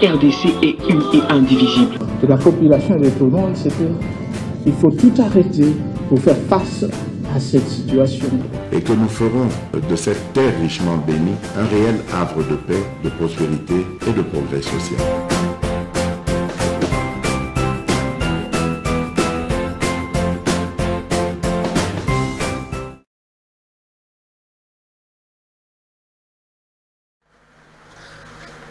RDC est une et indivisible. De la population et de tout le monde, c'est qu'il faut tout arrêter pour faire face à cette situation. Et que nous ferons de cette terre richement bénie un réel havre de paix, de prospérité et de progrès social.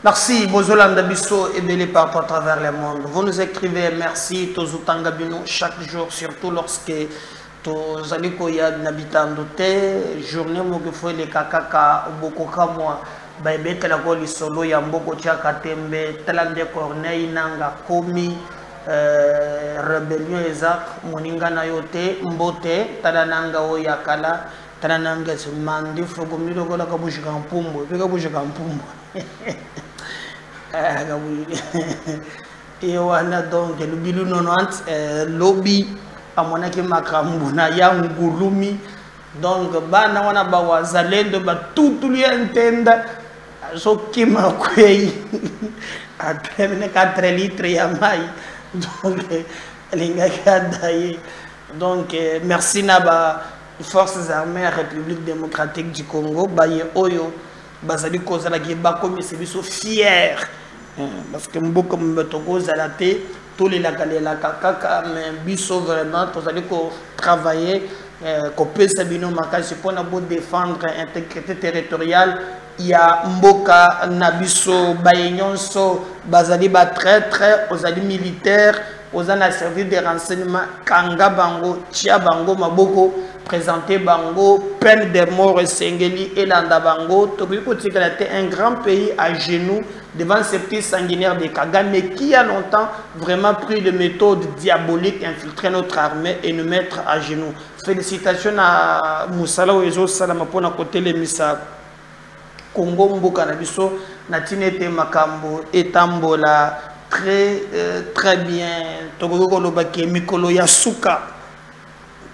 Merci, Bozolanda Bisso et Belé partout à travers le monde. Vous nous écrivez merci, Tozutanga Bino, chaque jour, surtout lorsque Tozaliko ya n'habitant d'hôtel, journée Moguefo les Kakaka, Bokoka moi, Baibete la Goli Solo, Yamboko Tchakatembe, Talande Corneille, Nanga, Komi, Rebellion Ezak, Moninga Nayote, Mbote, Talananga Oyakala, Talananga Mandi, Frogomiro Gola Kabushikampumbo, Pekabushikampumbo. Et voilà donc le bilu 90 lobby à mon équipe makambu na ya ngulumi donc bana wana ba wazalendo ba tout lui entenda so kima kwei après 4 litres ya mai donc linga kadaye donc merci na ba forces armées République démocratique du Congo ba ye oyo bazali kozala ki ba komi sebiso fier parce que beaucoup me tokoza la té tous les la kaka mais biso vraiment tozali ko travailler ko pesa bino makasi pour na bo défendre intégrité territoriale. Il y a mboka na biso bayenyonso bazali ba très aux alliés militaires aux an service de renseignement kanga bango tia bango maboko présenté bango peine de mort sengeli et landa bango tobiko tikalate un grand pays à genoux devant ces petits sanguinaires de Kagame qui a longtemps vraiment pris de méthodes diaboliques infiltrer notre armée et nous mettre à genoux. Félicitations à Moussala Oezo Salama pour na côté les misa Congo mboka na biso na tinete makambo etambola très bien tokoko lobaki mikolo ya suka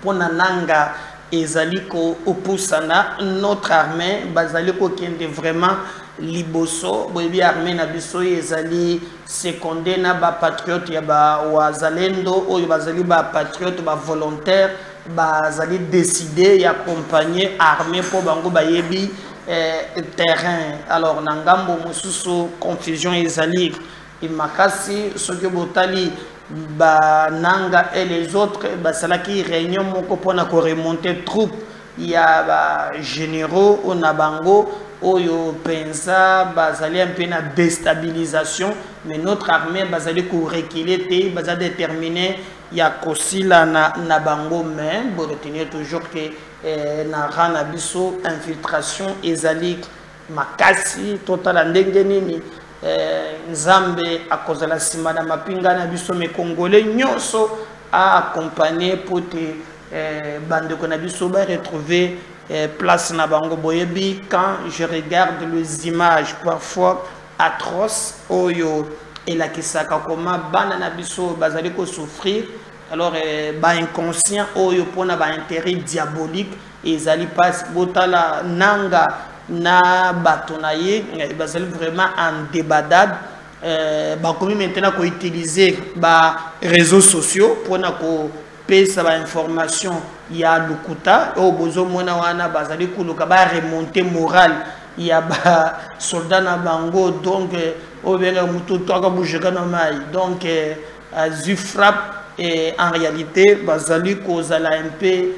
pona nanga ezaliko opusana notre armée bazaliko kende vraiment liboso boyebi armée na biso ezali secondé na ba patriote ya ba wazalendo oyo bazali ba patriote ba volontaire bazali décider ya accompagner armée pour bango bayebi terrain. Alors nangambo mususu confusion ezali imakasi soki botali ba nanga et les autres basalaki réunion moko pona ko remonter troupe ya ba généraux onabango oyo pensa bazali un peu na déstabilisation mais notre armée bazali ko reculer te baza déterminé ya kosila na bango mais bo retenir toujours que na rana biso infiltration ezali makasi total ndenge nini Nzambe a cause la simana mapinga na biso me congolais nyonso a accompagné pour te bande ko na biso ba retrouver place na bango boyebi. Quand je regarde les images parfois atroces oyo et la kisaka koma bana na biso bazali ko souffrir alors ba inconscient oyo pona ba intérêt diabolique ezali pas botala nanga na batonaye bazali vraiment en débandade ba komi maintenant ko utiliser ba réseaux sociaux pour na ko pesa ba information ya lukuta o bozo mona wana bazali kuluka ba remonter morale ya ba soldat na bango donc o benga mutu to ka bujeka na mai donc azu frappe et en réalité bazali kozala un peu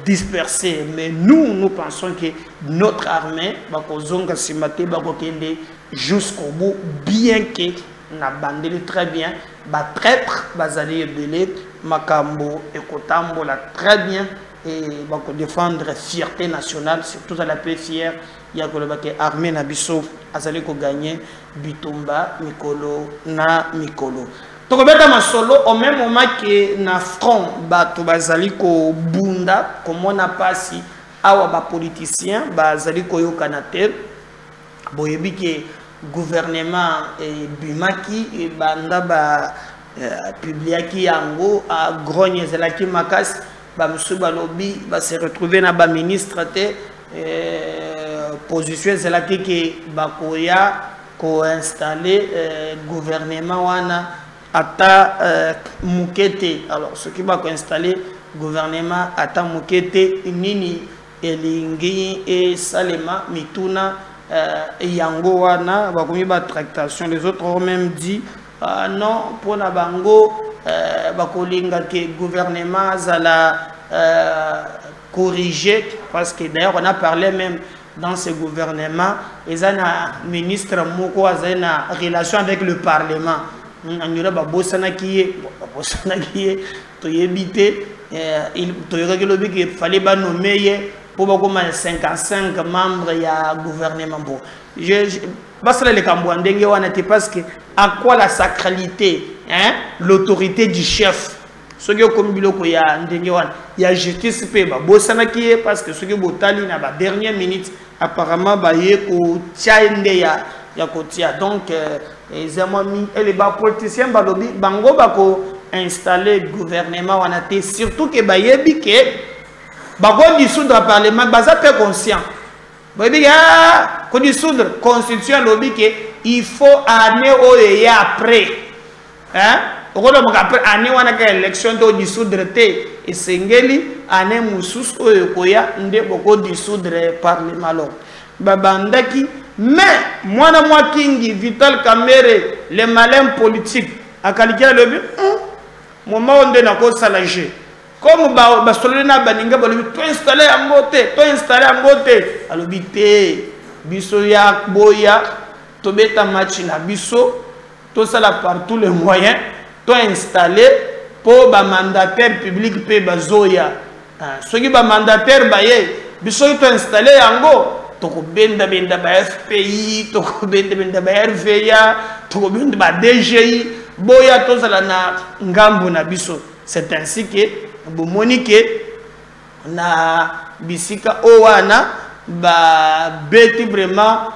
dispersé mais nous pensons que notre armée bakozonga simate bakokende jusqu'au bout bien que na bandeli très bien ba traître bazali ebele makambo ekotambola très bien et bako défendre fierté nationale surtout à la paix fière ya kolobaki armée na biso azali ko gagner bitumba mikolo na mikolo. Tokobeta masolo au même moment que na front bato bazali ko bunda comme on a passé awa ba politicien bazali ko yokana te boyebi ke gouvernement et bimaki et banda ba publiaki yango a grogne zelaki makas ba musu balobi ba se retrouver na ba ministre te position zelaki ke bakoya installer gouvernement wana ata mukete. Alors ce qui va installer gouvernement ata mukete nini elingi et salema mituna yango wana bakomi ba tractation. Les autres ont même dit non pour na bango bakolinga ke gouvernement zala corriger, parce que d'ailleurs on a parlé même dans ce gouvernement et un ministre moko a une relation avec le parlement. On y a bosana qui est to yebite il fallait pas nommer pour beaucoup 55 membres ya gouvernement. Bon, parce que les Cambouandenge parce que à quoi la sacralité, hein, l'autorité du chef. Ce qui est comme biloko ya ndenge il y a justice pe ba bosana qui est parce que ce qui botali na ba dernière minute apparemment ba yeko tiende ya kotia. Donc les amis et les politiciens ba lobi bango ba ko installer gouvernement wana te, surtout que ba yebi ke ba ko dissoudre parlement baza peu conscient ba yebi ko dissoudre constitution lobi ke il faut année au et après, hein. Après année wana ka élection to dissoudre te et sengeli année musus oyo koya nde boko dissoudre parlement lo babandaki. Mais mwana mwa kingi Vital Kamerhe le malin politique akalikia le moment onde na ko salager comme ba solena na baninga ba lobi to installer yango te alobi te biso ya boya to beta match na biso to sala par tous les moyens to installer pour ba mandataire public pe bazoya ceux qui ba mandataire baye biso to installer yango to ko benda ba FPI to ko benda ba RVA to ko benda ba DGI boya to sala na ngambo na biso. C'est ainsi que bomonique na bisika owana ba beti vraiment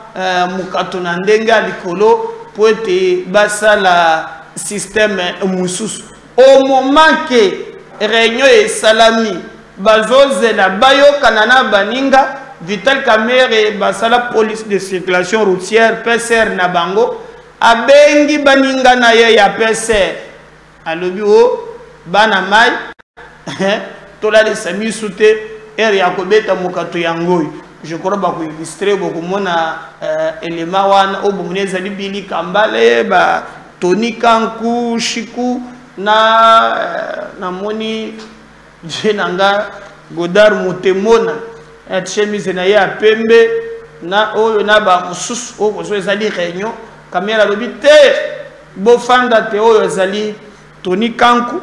mukatuna ndenga likolo pour être basala système mususu. Au moment que réunion et salami bazoze na bayo kanana baninga Vital Kamerhe basala police de circulation routière PCR na bango abengi baninga na ye ya PCR alobi o bana mai tola de sami soute ere ya kobeta mukato yangoy. Je crois ba ko illustrer beaucoup mona élément wana obumuneza libili kambale ba Tony Kanku Shiku na moni jenanga Godard Mutemona chemise na ya pembe na oyo na ba mususu o zo ezali réunion caméra lobi te bo fanda te oyo ezali Tony Kanku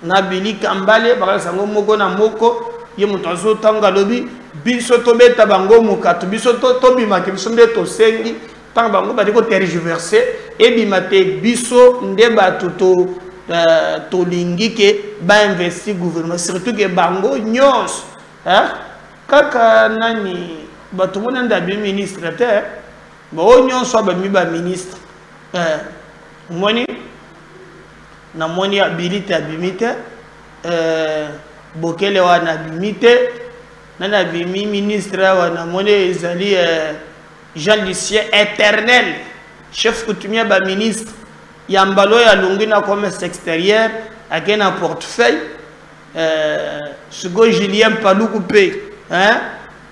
na Billy Kambale ba sango moko na moko ye muto azotanga lobi biso to beta bango mukato biso to bimaki biso nde to sengi tant bango ba diko tergiverser et bimate biso nde ba toto to lingike ba investir gouvernement, surtout que bango nyos hein kaka nani bato mona nda bi ministre te ba o nyos ba mi ba ministre moni na moni abilité abimite bokele wana abimite nana bimi ministre wana moni ezali Jean Lucien éternel chef coutumier ba ministre yambalo ya lungina commerce extérieur akena portefeuille sugo Julien Paluku pe hein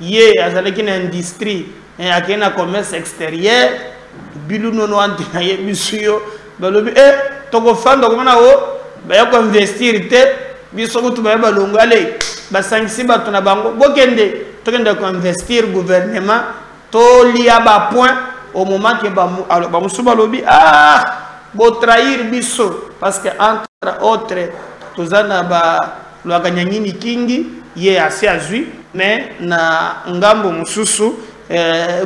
ye azalaki na industrie akena commerce extérieur bilu nono antina ye bisuyo balobi toko fanda komana o ba ya ko investir te biso kutu ba balongale ba sangisi bato na bango bokende tokende ko investir gouvernement to liya ba point au moment que ba musuba lobi bo trahir biso parce que entre autres tozana ba lwakanyanyini kingi ye asi azui mais na ngambo mususu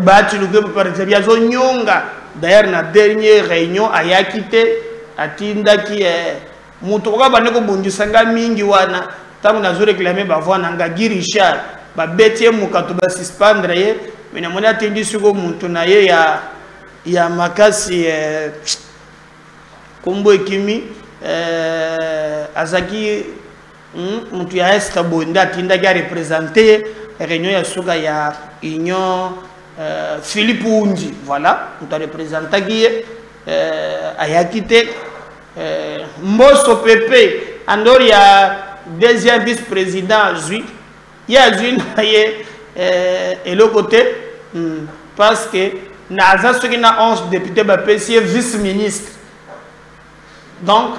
bati luke par exemple yazo nyonga d'ailleurs na dernière réunion ayakite atindaki muto kwa baneko bundisanga mingi wana tangu nazo réclamer ba voix nanga Richard ba betie mukato ba suspendre ye mais na mona atindi suko muntu na ye ya makasi kombo ekimi azaki muntu ya est bonda tinda ga représenter réunion ya suka ya union Philippe Oundi, voilà, on a représenté qui Ayakite, Mbosso Pepe, alors il y a deuxième vice-président, il y a et l'autre côté, parce que Naza, ceux qui ont 11 députés, c'est vice-ministre. Donc,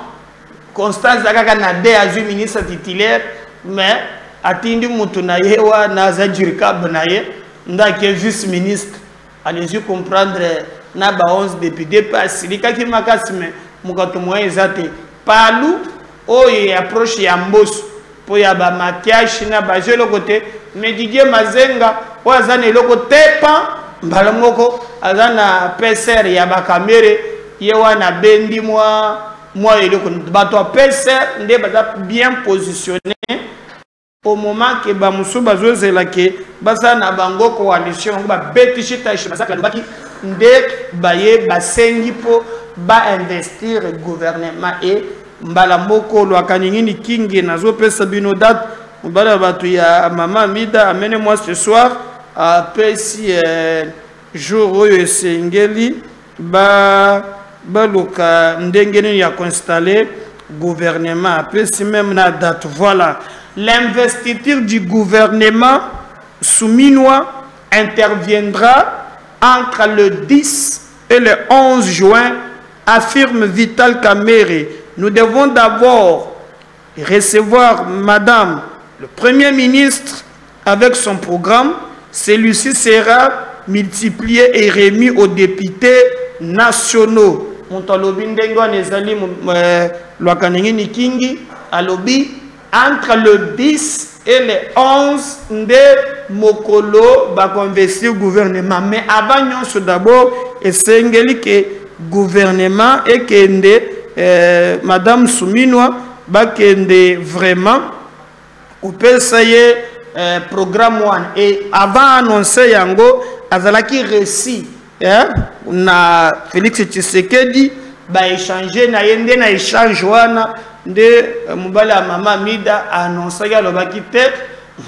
Constance Zagaka n'a pas ministre titulaire, mais Atindi Moutunaye ou Naza Djurika Benaye, n'a que vice-ministre. Allez-y comprendre, n'a pas 11 députés, parce que si m'a cassé, Moukatou Ezate, Palou, oh, il approche Yambos, pour y avoir maquillage, n'a pas le côté, mais Didier Mazenga, ou Azane le côté, pas, Balamoko, Azana Pesser, Yabakamere, Yewana Bendi, moi et le bateau PCR n'est pas bien positionné au moment que Bamusu Bazo Zelake, Basana Bango coalition, Betichita Shibasaki, Nde Baye, Basengi pour investir le gouvernement et Mbalamoko, Loakanini King, Nazo Pesabinodat, Mbalabatu ya Maman Mida, amenez-moi ce soir à Pessi jour où Sengeli, Baluka Ndengeni a installé gouvernement après si même la date. Voilà, l'investiture du gouvernement souminois interviendra entre le 10 et le 11 juin, affirme Vital Kamerhe. Nous devons d'abord recevoir Madame le Premier ministre avec son programme. Celui-ci sera multiplié et remis aux députés nationaux. Entre le 10 et le 11 de Mokolo va investir le gouvernement. Mais avant nous d'abord, essayez que gouvernement et que Madame Souminois va vraiment au PSAE programme 1. Et avant d'annoncer Yango, Azalaki récit. Na Félix Tshisekedi ba échanger na yende na échange wana de mobala mama Mida annoncer ya lobaki te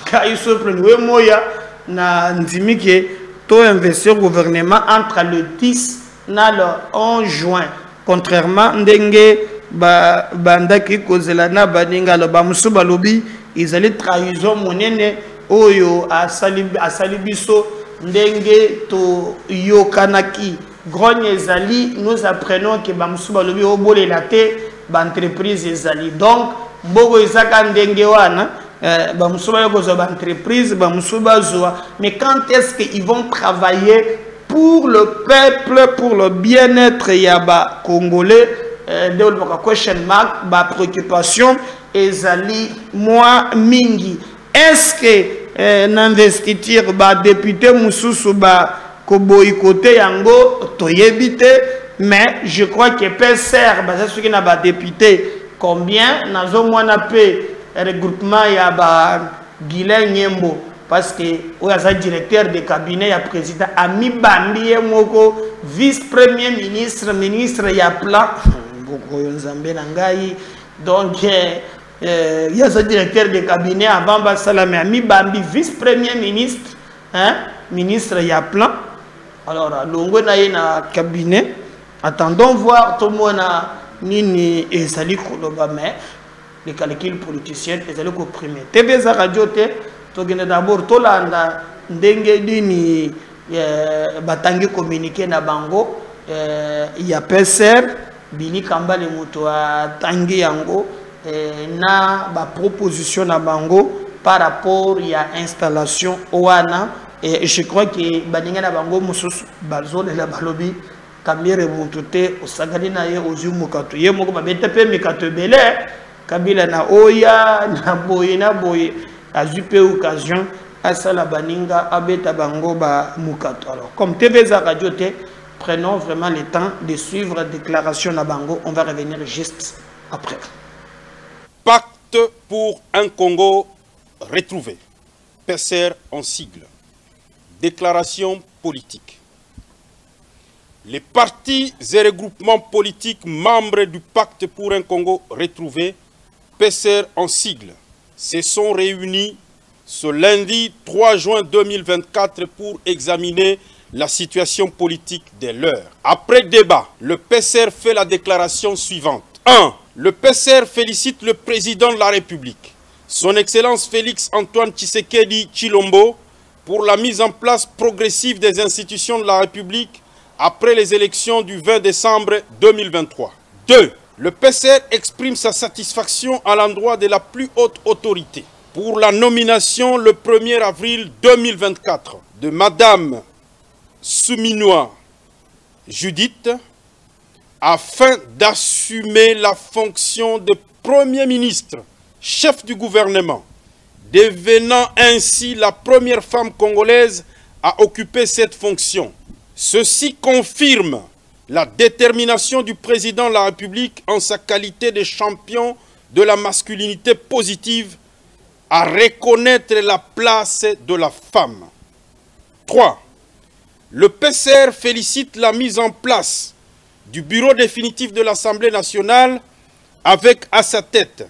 ka iso preniwe moya na ndimike to investir gouvernement entre le 10 na le 11 juin, contrairement ndenge bandaki kozela na baninga lo bamusuba lobi izali trahison monene oyo asali biso ndenge to yokanaki grogne ezali. Nous apprenons que bamusuba lobi obole la te ba entreprise ezali, donc mbogo ezaka ndenge wana bamusuba yoko zo ba entreprise bamusuba zo. Mais quand est-ce qu'ils vont travailler pour le peuple, pour le bien-être yaba congolais? De question mark ba préoccupation ezali moi mingi. Est-ce que n'investiture ba député mususu ba ko boycotté yango toyebite? Mais je crois que PSR ba ce qui na ba député combien nazo mwana pe regroupement ya ba Guilain Nyembo, parce que oyaza directeur de cabinet ya président ami bambi moko vice-premier ministre ministre ya plan boko nzambe na ngai. Donc il y a ce directeur de cabinet avant Bassalame Ami Bambi, vice-premier ministre, ministre il y a plan. Alors, l'ongo na cabinet, attendons voir tout le monde nini et sali koloba, mais les calculs politiciens et sali comprimés. TV za radio te, to gene d'abord to landa ndenge dini batangi communiquer na bango, il y a PSR, Bili Kamba le moto a tangi yango. Na ba proposition na bango par rapport à installation oana, et je crois que baninga na bango mususu bazole la balobi kamere mutote osagani na ye ozu mukatu ye moko babete pe mikato belé kabila na oya na boye azupe occasion asala baninga abeta bango ba mukato. Alors comme TV za radio te, prenons vraiment le temps de suivre la déclaration na bango. On va revenir juste après. Pacte pour un Congo retrouvé. PSR en sigle. Déclaration politique. Les partis et regroupements politiques membres du Pacte pour un Congo retrouvé, PSR en sigle, se sont réunis ce lundi 3 juin 2024 pour examiner la situation politique des leurs. Après débat, le PCR fait la déclaration suivante. 1. Le PCR félicite le président de la République, son Excellence Félix Antoine Tshisekedi Tshilombo, pour la mise en place progressive des institutions de la République après les élections du 20 décembre 2023. 2. Le PCR exprime sa satisfaction à l'endroit de la plus haute autorité pour la nomination le 1er avril 2024 de Madame Souminois Judith afin d'assumer la fonction de Premier ministre, chef du gouvernement, devenant ainsi la première femme congolaise à occuper cette fonction. Ceci confirme la détermination du président de la République en sa qualité de champion de la masculinité positive à reconnaître la place de la femme. 3. Le PCR félicite la mise en place du bureau définitif de l'Assemblée nationale avec à sa tête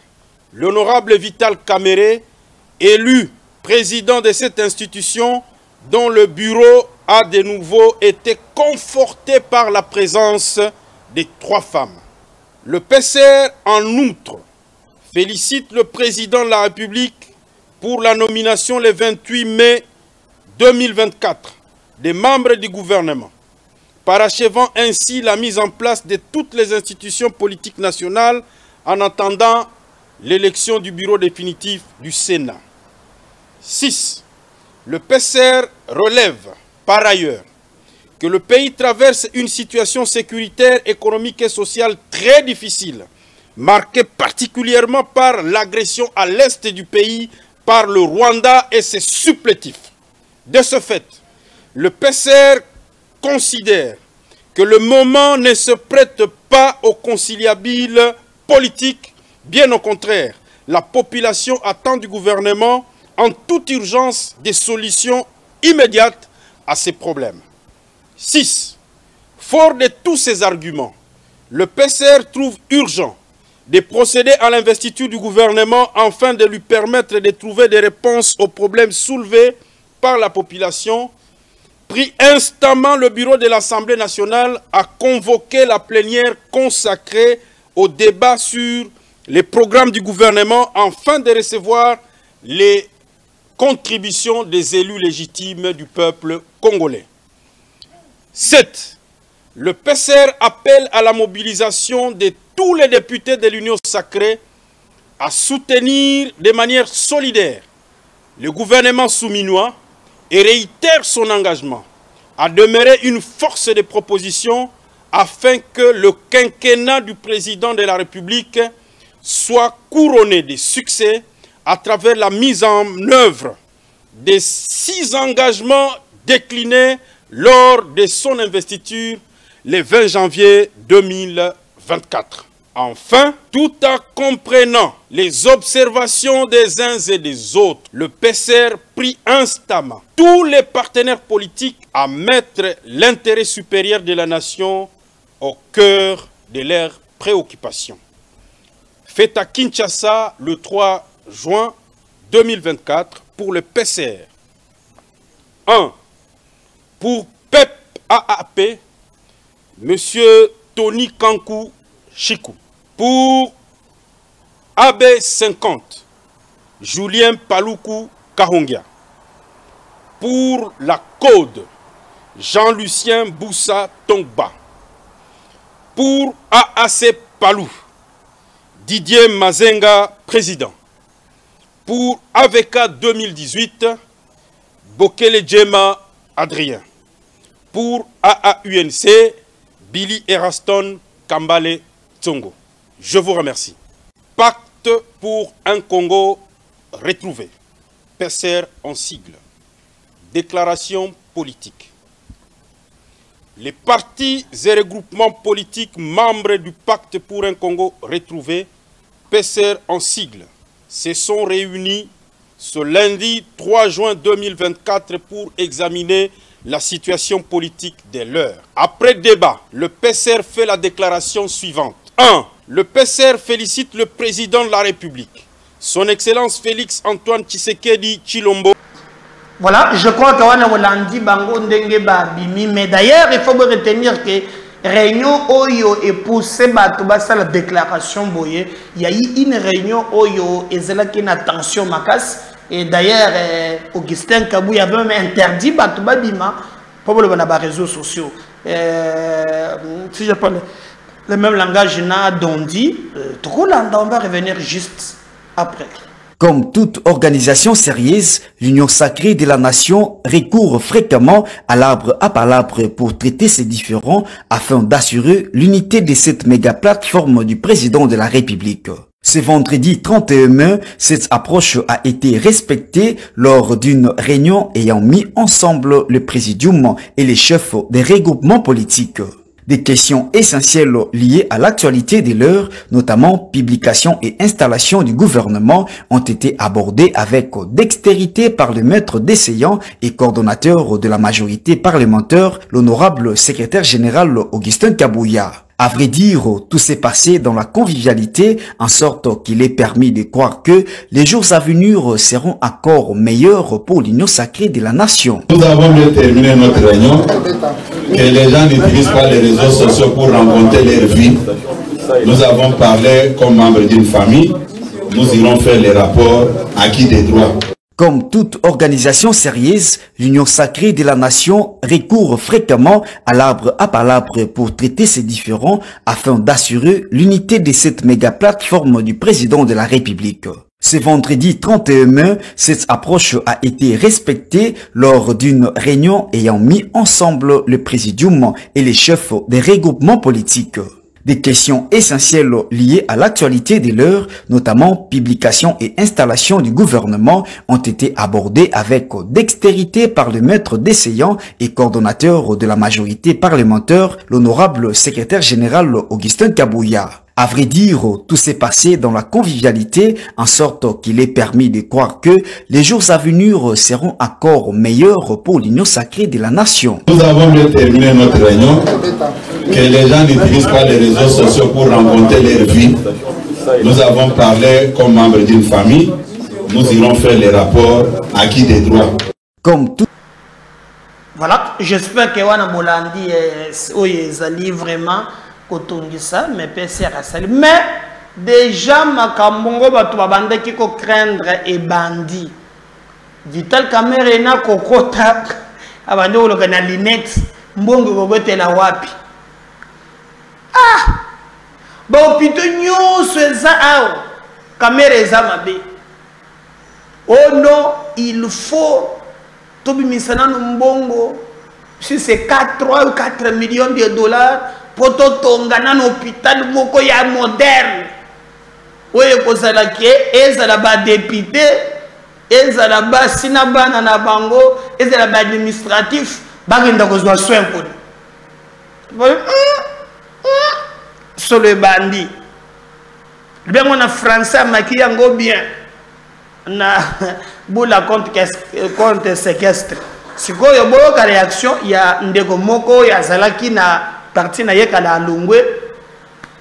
l'honorable Vital Kamerhe, élu président de cette institution dont le bureau a de nouveau été conforté par la présence des 3 femmes. Le PCR, en outre, félicite le président de la République pour la nomination le 28 mai 2024 des membres du gouvernement, parachevant ainsi la mise en place de toutes les institutions politiques nationales en attendant l'élection du bureau définitif du Sénat. 6. Le PCR relève par ailleurs que le pays traverse une situation sécuritaire, économique et sociale très difficile, marquée particulièrement par l'agression à l'est du pays par le Rwanda et ses supplétifs. De ce fait, le PCR considère que le moment ne se prête pas au conciliabile politique. Bien au contraire, la population attend du gouvernement en toute urgence des solutions immédiates à ces problèmes. 6. Fort de tous ces arguments, le PCR trouve urgent de procéder à l'investiture du gouvernement afin de lui permettre de trouver des réponses aux problèmes soulevés par la population. Pris instamment, le bureau de l'Assemblée nationale a convoqué la plénière consacrée au débat sur les programmes du gouvernement afin de recevoir les contributions des élus légitimes du peuple congolais. 7. Le PCR appelle à la mobilisation de tous les députés de l'Union sacrée à soutenir de manière solidaire le gouvernement souminois et réitère son engagement à demeurer une force de proposition afin que le quinquennat du président de la République soit couronné de succès à travers la mise en œuvre des 6 engagements déclinés lors de son investiture le 20 janvier 2024. Enfin, tout en comprenant les observations des uns et des autres, le PCR prie instamment tous les partenaires politiques à mettre l'intérêt supérieur de la nation au cœur de leurs préoccupations. Fait à Kinshasa le 3 juin 2024 pour le PCR. 1. Pour PEP AAP, M. Tony Kankou Chikou. Pour AB50, Julien Paluku Kahongia. Pour la Code, Jean-Lucien Boussa Tongba. Pour AAC Palou, Didier Mazenga, président. Pour AVK 2018, Bokele Djema Adrien. Pour AAUNC, Billy Eraston Kambale Tsongo. Je vous remercie. Pacte pour un Congo retrouvé. PCR en sigle. Déclaration politique. Les partis et regroupements politiques membres du Pacte pour un Congo retrouvé, PCR en sigle, se sont réunis ce lundi 3 juin 2024 pour examiner la situation politique des leurs. Après débat, le PCR fait la déclaration suivante. 1. Le PCR félicite le président de la République, son Excellence Félix Antoine Tshisekedi Tshilombo, Voilà, je crois qu'on a dit bango ndenge ba bimi, mais d'ailleurs il faut retenir que réunion oyo est poussée la déclaration boye. Il y a eu une réunion oyo et c'est là qu'il y a une tension macasse. Et d'ailleurs Augustin Kabou y avait même interdit batuba bima pour le réseaux sociaux. Si je parle le même langage na dondi, on va revenir juste après. Comme toute organisation sérieuse, l'Union sacrée de la nation recourt fréquemment à l'arbre à palabre pour traiter ses différends afin d'assurer l'unité de cette méga plateforme du président de la République. Ce vendredi 31 mai, cette approche a été respectée lors d'une réunion ayant mis ensemble le présidium et les chefs des regroupements politiques. Des questions essentielles liées à l'actualité de l'heure, notamment publication et installation du gouvernement, ont été abordées avec dextérité par le maître d'essayant et coordonnateur de la majorité parlementaire, l'honorable secrétaire général Augustin Kabouya. À vrai dire, tout s'est passé dans la convivialité, en sorte qu'il est permis de croire que les jours à venir seront encore meilleurs pour l'Union sacrée de la nation. Nous avons bien terminé notre réunion, que les gens n'utilisent pas les réseaux sociaux pour rencontrer leur vie. Nous avons parlé comme membres d'une famille, nous irons faire les rapports acquis des droits. Comme toute organisation sérieuse, l'Union sacrée de la nation recourt fréquemment à l'arbre à palabre pour traiter ses différends afin d'assurer l'unité de cette méga plateforme du président de la République. Ce vendredi 31 mai, cette approche a été respectée lors d'une réunion ayant mis ensemble le présidium et les chefs des regroupements politiques. Des questions essentielles liées à l'actualité de l'heure, notamment publication et installation du gouvernement, ont été abordées avec dextérité par le maître d'essayant et coordonnateur de la majorité parlementaire, l'honorable secrétaire général Augustin Kabouya. À vrai dire, tout s'est passé dans la convivialité, en sorte qu'il est permis de croire que les jours à venir seront encore meilleurs pour l'Union sacrée de la nation. Nous avons bien terminé notre réunion, que les gens n'utilisent pas les réseaux sociaux pour rencontrer leur vie. Nous avons parlé comme membres d'une famille, nous irons faire les rapports acquis des droits. Comme tout... Voilà, j'espère que Wana Bolandi est vraiment kotongisa mais PCR asali mais déjà makambongo batu babanda ki ko craindre et bandi Vital Kamerhe na kokota abandi oloka na Linet mbongo kobetela wapi ba opito nyonso eza awo Kamerhe eza mabe. Oh non, il faut tobimisa na mbongo si c'est 3 ou 4 millions de dollars pour tonga na hôpital moko ya moderne oye kozala ke ezala ba député ezala ba sina bana na bango ezala ba administratif bagenda kozwa soin koni solo bandi bien na français maki yango bien na bula compte séquestre sikoyo boyoka réaction ya ndeko moko ya zalaki na parti na yekala alungwe.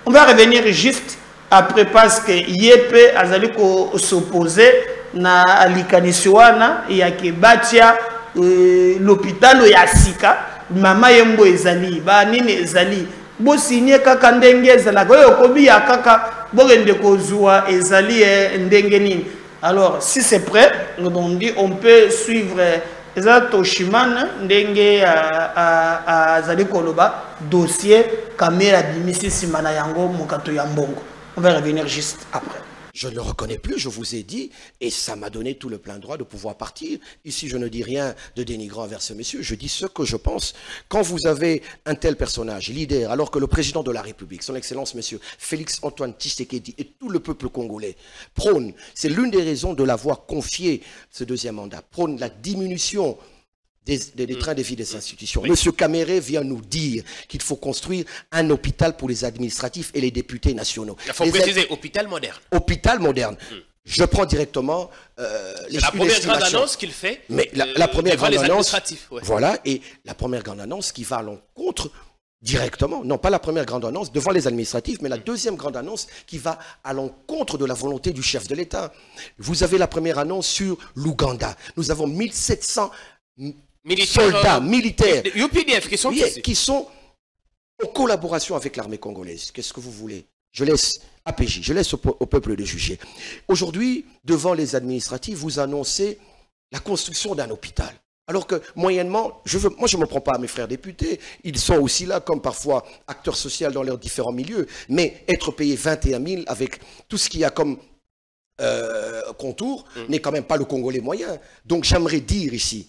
On va revenir juste après parce que yepe azali ko s'opposer na alikanisiwana ya kebatia l'hôpital ya sika mama yembo ezali ba nini ezali bo signé kaka ndenge ezala ko yokobi ya kaka bogende kozwa ezali ndenge nini. Alors si c'est prêt, on peut suivre Toshimana ndenge azali koloba dossier Kamera bimisi simana yango mokato ya mbongo. On va revenir juste après. Je ne le reconnais plus, je vous ai dit, et ça m'a donné tout le plein droit de pouvoir partir. Ici, je ne dis rien de dénigrant envers ce monsieur, je dis ce que je pense. Quand vous avez un tel personnage, leader, alors que le président de la République, son Excellence monsieur Félix Antoine Tshisekedi et tout le peuple congolais prône, c'est l'une des raisons de l'avoir confié ce deuxième mandat, prône la diminution des trains de vie des institutions. Oui. Monsieur Kamerhe vient nous dire qu'il faut construire un hôpital pour les administratifs et les députés nationaux. Il faut préciser, hôpital moderne. Hôpital moderne. Je prends directement la première grande annonce qu'il fait. Mais la première grande annonce, ouais. voilà, et la première grande annonce qui va à l'encontre directement, non pas la première grande annonce devant les administratifs, mais la deuxième grande annonce qui va à l'encontre de la volonté du chef de l'État. Vous avez la première annonce sur l'Ouganda. Nous avons 1700 soldats militaires UPDF qui sont en collaboration avec l'armée congolaise. Qu'est-ce que vous voulez? Je laisse APJ, je laisse au peuple de juger. Aujourd'hui, devant les administratifs, vous annoncez la construction d'un hôpital. Alors que, moyennement, moi je ne me prends pas à mes frères députés, ils sont aussi là comme parfois acteurs sociaux dans leurs différents milieux, mais être payé 21 000 avec tout ce qu'il y a comme contour n'est quand même pas le Congolais moyen. Donc j'aimerais dire ici,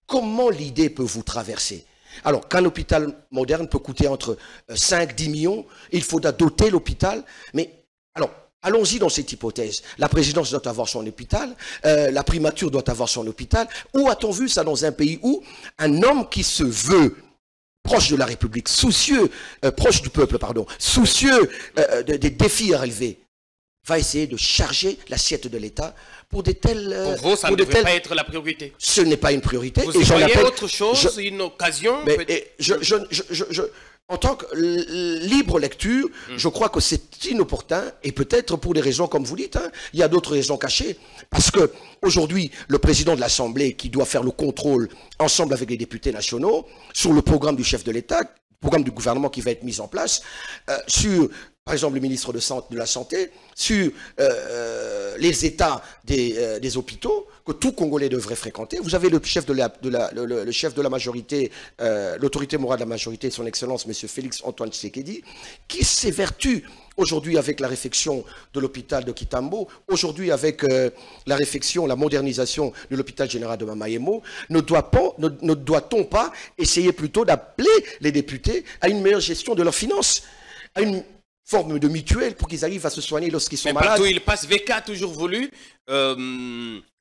comment l'idée peut vous traverser? Alors qu'un hôpital moderne peut coûter entre 5-10 millions, il faudra doter l'hôpital, mais alors... Allons-y dans cette hypothèse. La présidence doit avoir son hôpital, la primature doit avoir son hôpital. Où a-t-on vu ça dans un pays où un homme qui se veut proche de la République, soucieux, proche du peuple, pardon, soucieux des défis à relever, va essayer de charger l'assiette de l'État pour des tels... Pour vous, ça ne devrait pas être la priorité. Ce n'est pas une priorité. Vous voyez autre chose, une occasion en tant que libre lecture, je crois que c'est inopportun et peut-être pour des raisons comme vous dites, hein, il y a d'autres raisons cachées. Parce que aujourd'hui, le président de l'Assemblée qui doit faire le contrôle ensemble avec les députés nationaux sur le programme du chef de l'État, programme du gouvernement qui va être mis en place, sur, par exemple, le ministre de la Santé, sur les états des hôpitaux que tout Congolais devrait fréquenter. Vous avez le chef de la majorité, l'autorité morale de la majorité, son Excellence, M. Félix Antoine Tshisekedi, qui s'évertue aujourd'hui avec la réfection de l'hôpital de Kitambo, aujourd'hui avec la réfection, la modernisation de l'hôpital général de Mamayemo, ne doit-on pas essayer plutôt d'appeler les députés à une meilleure gestion de leurs finances, à une forme de mutuelle pour qu'ils arrivent à se soigner lorsqu'ils sont malades? Partout il passe, VK a toujours voulu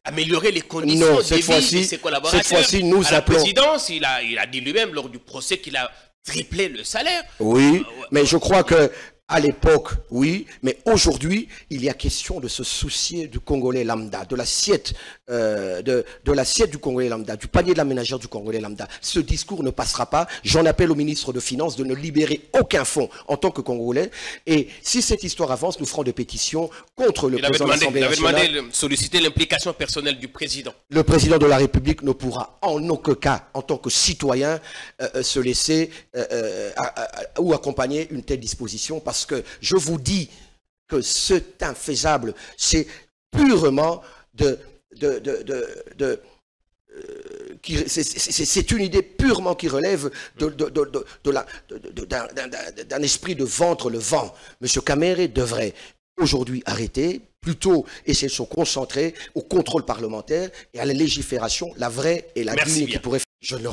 améliorer les conditions de vie de ses collaborateurs. Cette fois-ci, nous à la présidence, il a dit lui-même lors du procès qu'il a triplé le salaire. Oui, mais je crois que à l'époque, oui, mais aujourd'hui, il y a question de se soucier du Congolais lambda, de l'assiette de l'assiette du Congolais lambda, du panier de la ménagère du Congolais lambda. Ce discours ne passera pas. J'en appelle au ministre de Finances de ne libérer aucun fonds en tant que Congolais. Et si cette histoire avance, nous ferons des pétitions contre le président de l'Assemblée nationale. Il avait demandé, solliciter l'implication personnelle du président. Le président de la République ne pourra en aucun cas, en tant que citoyen, se laisser ou accompagner une telle disposition, parce que je vous dis que c'est infaisable, c'est purement c'est une idée purement qui relève d'un esprit de vendre le vent. Monsieur Kamere devrait aujourd'hui arrêter, plutôt essayer de se concentrer au contrôle parlementaire et à la légifération, la vraie et la digne qui pourrait faire. Je le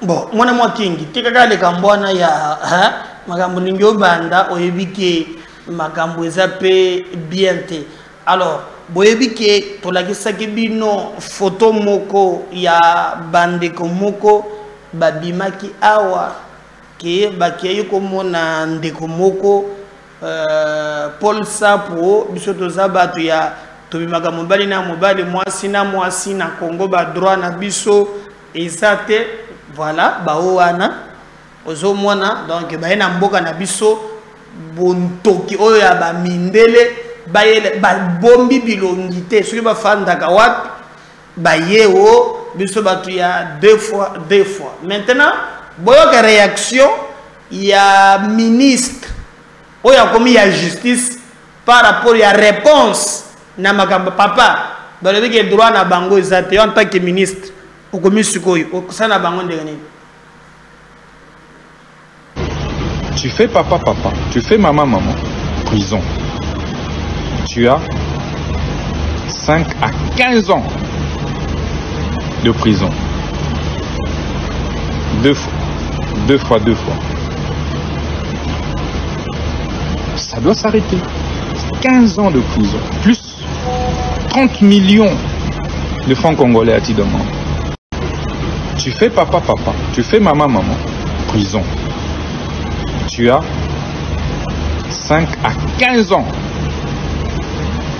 bon, mwana mwakingi tikaka leka mbwana ya makambo ningi obanda oyebike makambo eza pe bien te. Alors boyebike tolakisaki bino photo moko ya bandeko moko babimaki awa ke bakei komona ndeko moko Paul Sapo biso toza bato ya tobimaka mobali na mobali mwasi na Congo ba droit na biso ezate. Voilà, baoana ozo mwana donc baena mboka na biso bontoki oyo ya ba mindele bayele ba bombi bilongite soki ba fandaka wapi bayeo biso batu ya deux fois. Maintenant boyoka réaction ya ministre oyo komi ya justice par rapport ya réponse na makambo papa balobi ke droit na bango ezate en tant que ministre. Tu fais papa, tu fais maman, prison. Tu as 5 à 15 ans de prison. Deux fois. Ça doit s'arrêter. 15 ans de prison, plus 30 millions de francs congolais à ti demande. Tu fais papa, tu fais maman, prison. Tu as 5 à 15 ans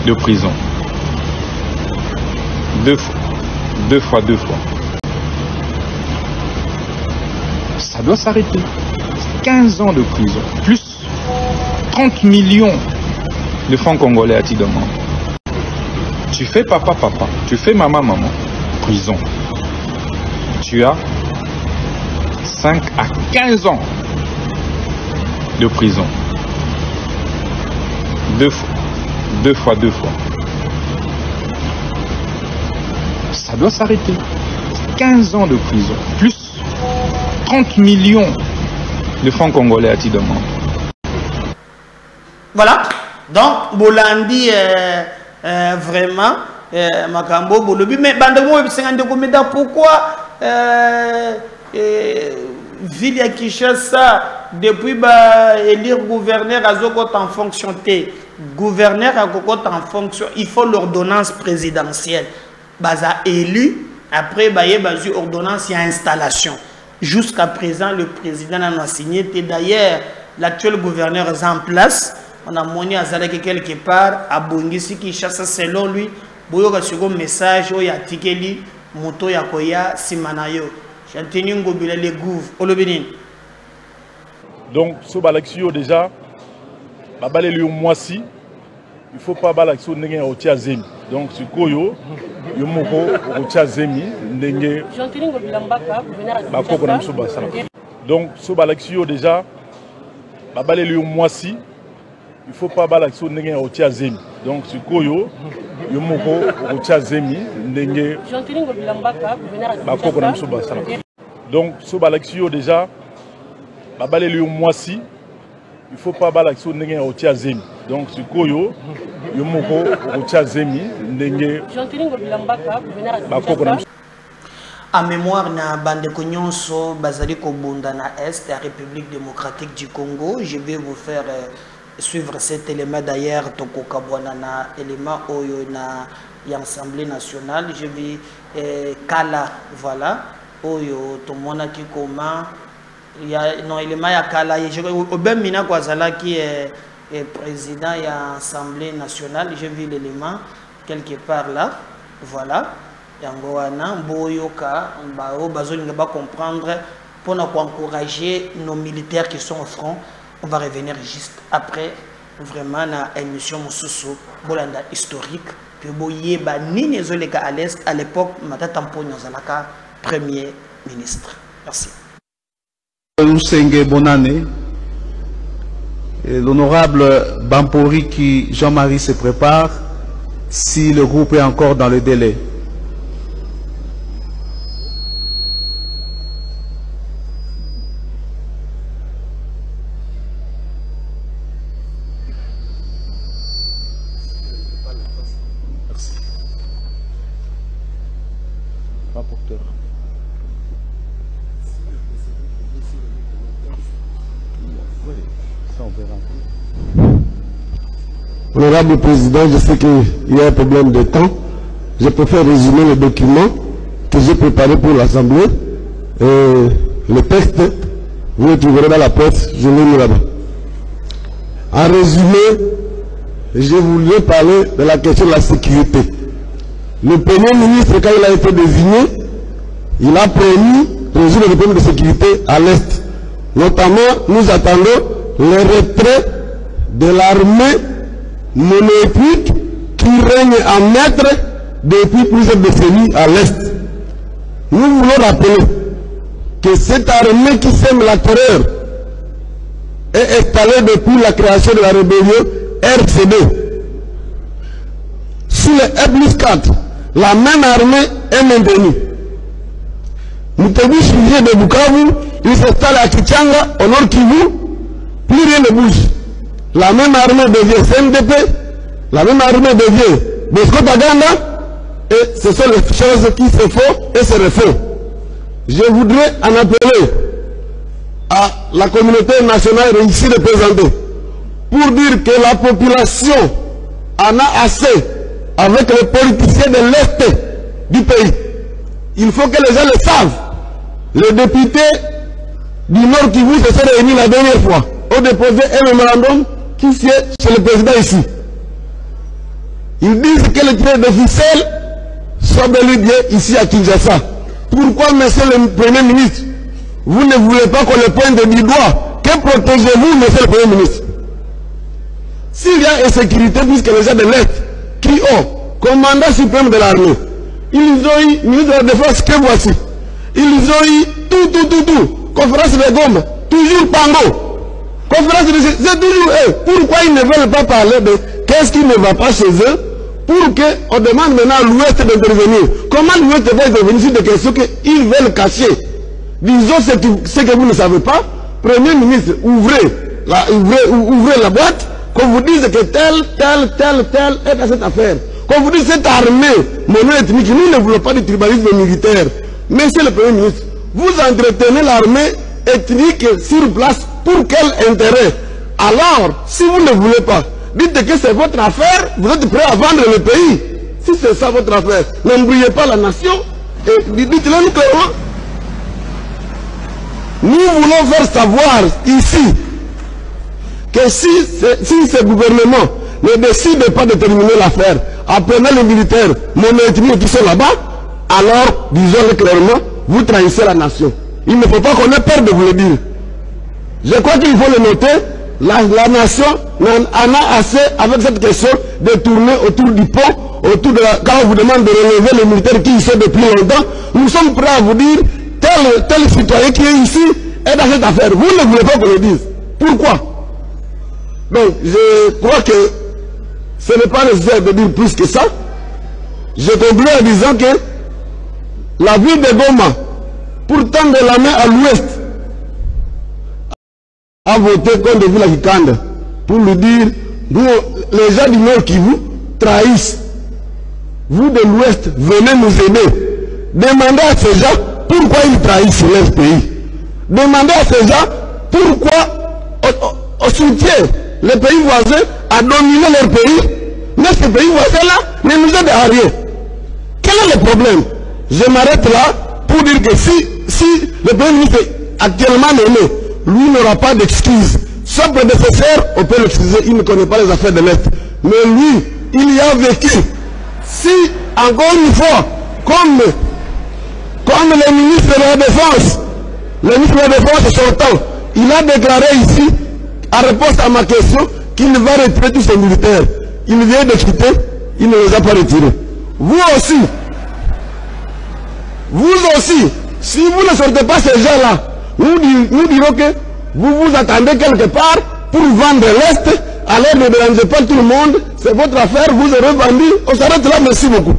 de prison. Deux fois. Ça doit s'arrêter. 15 ans de prison, plus 30 millions de francs congolais à ti demande. Tu fais papa, tu fais maman, prison. Tu as 5 à 15 ans de prison. Deux fois. Ça doit s'arrêter. 15 ans de prison, plus 30 millions de francs congolais à ti demande. Voilà. Donc, Bolandi, vraiment, Makambo, Bolobi, mais pourquoi ville ya Kinshasa, depuis élire gouverneur à Zokot en fonction gouverneur à Zokot en fonction, il faut l'ordonnance présidentielle. Baza élu, après bazu ordonnance et installation. Jusqu'à présent, le président n'a signé. D'ailleurs, l'actuel gouverneur est en place. On a moni à Zalaki quelque part, à Bongisi Kinshasa, selon lui, Boyoga Sugo message, Oya Tikeli, Moto Yakoya, Simanayo. Chantini Ngobile les gouv, Olobinin. Donc, ce balaxio déjà, Babalé le moisi, il ne faut pas balaxio n'engue au Tiazemi. Donc, ce Koyo, Yomoko au Tiazemi, n'engue. Donc, ce balaxio déjà, Babalé le moisi, il ne faut pas balaxio n'engue au Tiazemi. Donc, ce Koyo, Yomoko au Tiazemi, n'engue. Donc, ce balaxio déjà, Babalé le moisi, il ne faut pas balaxio n'engue au Tiazemi. Donc, ce Koyo, Yomoko au Tiazemi, n'engue. En mémoire na Bandeko Nyonso, Bazali Kobunda na Est, la République démocratique du Congo, je vais vous faire suivre cet élément d'ailleurs, Toko Kabwana na élément Oyo na l'Assemblée nationale, je vais Kala, voilà, Oyo, Tomona qui comment, il y a non élément ya Kala, Obem Mina Kwazala qui est président de l'Assemblée nationale, j'ai vu l'élément quelque part là, voilà. Yangoana, Boyoka, on va comprendre pour encourager nos militaires qui sont au front. On va revenir juste après, vraiment, na émission Moussoussou, Bolanda historique. Puis Boyeba Nini Zoleka à l'Est, à l'époque, Matatampo Nyozalaka, Premier ministre. Merci. Bonne année. L'honorable Bampori qui Jean-Marie se prépare, si le groupe est encore dans le délai. Honorable Président, je sais qu'il y a un problème de temps. Je préfère résumer le document que j'ai préparé pour l'Assemblée. Le texte, vous le trouverez dans la presse, je l'ai mis là-bas. En résumé, je voulais parler de la question de la sécurité. Le Premier ministre, quand il a été désigné, il a promis de résoudre les problèmes de sécurité à l'Est. Notamment, nous attendons le retrait de l'armée monoéthique qui règne en maître depuis plusieurs décennies à l'Est. Nous voulons rappeler que cette armée qui sème la terreur est installée depuis la création de la rébellion RCD. Sous le E+4, la même armée est maintenue. Moutebi Chiré de Bukavu, il s'installe à Kichanga, au nord Kivu, plus rien ne bouge. La même armée devient CNDP, la même armée devient Bosco Taganda, et ce sont les choses qui se font et se refont. Je voudrais en appeler à la communauté nationale ici représentée pour dire que la population en a assez avec les politiciens de l'Est du pays. Il faut que les gens le savent. Les députés du Nord Kivu se sont réunis la dernière fois, ont déposé un mémorandum qui sied chez le président ici. Ils disent que les tireurs de ficelle sont bel et bien ici à Kinshasa. Pourquoi, monsieur le Premier ministre, vous ne voulez pas qu'on le pointe du doigt que Que protégez-vous, monsieur le Premier ministre? S'il y a insécurité, puisque les gens de l'Est, qui ont commandant suprême de l'armée, ils ont eu ministre de la Défense que voici. Ils ont eu tout. Conférence de Goma, toujours Pango. Conférence de... C'est toujours eux. Pourquoi ils ne veulent pas parler de qu'est-ce qui ne va pas chez eux pour qu'on demande maintenant à l'Ouest d'intervenir? Comment l'Ouest va intervenir sur des questions qu'ils veulent cacher? Disons ce que vous ne savez pas. Premier ministre, ouvrez la boîte, qu'on vous dise que tel est dans cette affaire. Qu'on vous dise cette armée mono-ethnique, nous ne voulons pas du tribalisme militaire. Monsieur le Premier ministre, vous entretenez l'armée ethnique sur place pour quel intérêt? Alors, si vous ne voulez pas, dites que c'est votre affaire, vous êtes prêt à vendre le pays. Si c'est ça votre affaire, n'embrouillez pas la nation et dites-le clairement. Nous voulons faire savoir ici que si ce gouvernement ne décide pas de terminer l'affaire, apprenant les militaires mono-ethniques qui sont là-bas, alors, disons-le clairement, vous trahissez la nation. Il ne faut pas qu'on ait peur de vous le dire. Je crois qu'il faut le noter, la nation en a assez avec cette question de tourner autour du pont, quand on vous demande de relever les militaires qui y sont depuis longtemps, nous sommes prêts à vous dire, tel citoyen qui est ici est dans cette affaire. Vous ne voulez pas qu'on le dise. Pourquoi? Donc, je crois que ce n'est pas nécessaire de dire plus que ça. Je conclue en disant que la ville de Goma, pour tendre la main à l'ouest, a voté contre Vila Kikanda pour lui dire, nous, les gens du Nord qui vous trahissent. Vous de l'ouest, venez nous aider. Demandez à ces gens pourquoi ils trahissent leur pays. Demandez à ces gens pourquoi au soutien les pays voisins à dominer leur pays, mais ces pays voisins-là ne nous aident à rien. Quel est le problème? Je m'arrête là pour dire que si le Premier ministre actuellement nommé, lui n'aura pas d'excuses. Son prédécesseur, on peut l'excuser, il ne connaît pas les affaires de l'Est. Mais lui, il y a vécu. Si, encore une fois, comme le ministre de la Défense, sortant, il a déclaré ici, en réponse à ma question, qu'il va retirer tous ses militaires. Il vient de quitter, il ne les a pas retirés. Vous aussi, si vous ne sortez pas ces gens-là, nous dirons que vous vous attendez quelque part pour vendre l'Est, alors ne dérangez pas tout le monde, c'est votre affaire, vous aurez vendu, on s'arrête là, merci beaucoup.